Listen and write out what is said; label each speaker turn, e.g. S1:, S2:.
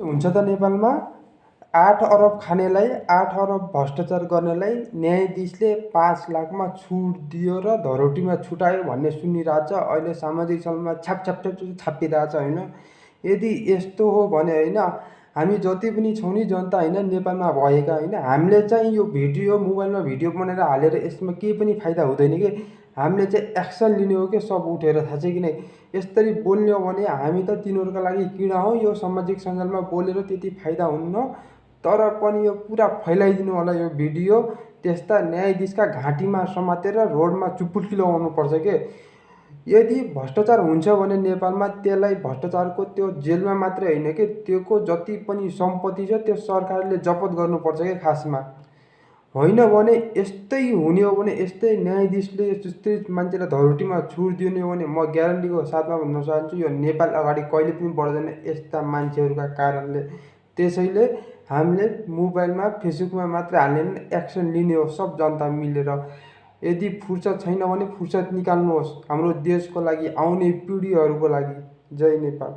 S1: हुन्छ त नेपालमा 8 अरब खानेलाई 8 अरब भ्रष्टाचार गर्नेलाई न्यायाधीशले 5 लाखमा छुट दियो र धरोटीमा छुटायो भन्ने सुनिरहेछ। अहिले सामाजिक सञ्जालमा छ्याप छापिरहेछ होइन। यदि यस्तो हो भने होइन, हामी जति पनि छौँ नि जनता होइन नेपालमा भएका होइन, हामीले चाहिँ यो भिडियो मोबाइलमा भिडियो बनाएर हालेर यसमा केही पनि फाइदा हुँदैन कि। हामीले चाहिँ एक्सन लिने हो कि सब उठेर, थाहा छ कि नै। यसरी बोल्ने हो भने हामी त तिनीहरूका लागि किडा हो। यो सामाजिक सञ्जालमा बोलेर त्यति फाइदा हुन्न, तर पनि यो पुरा फैलाइदिनु होला यो भिडियो। त्यस्ता न्यायाधीशका घाँटीमा समातेर रोडमा चुपुल्की लगाउनुपर्छ के। यदि भ्रष्टाचार हुन्छ भने नेपालमा त्यसलाई भ्रष्टाचारको त्यो जेलमा मात्रै होइन कि, त्योको जति पनि सम्पत्ति छ त्यो सरकारले जफत गर्नुपर्छ कि खासमा। होइन भने यस्तै हुने हो भने, यस्तै न्यायाधीशले त्यस्तै मान्छेलाई धरोटीमा छुट दिने हो भने म ग्यारेन्टीको साथमा भन्न चाहन्छु यो नेपाल अगाडि कहिले पनि बढ्दैन यस्ता मान्छेहरूका कारणले। त्यसैले हामीले मोबाइलमा फेसबुकमा मात्र हाल्ने एक्सन लिने हो सब जनता मिलेर। यदि फुर्सद छैन भने फुर्सद निकाल्नुहोस् हाम्रो देशको लागि, आउने पिँढीहरूको लागि। जय नेपाल।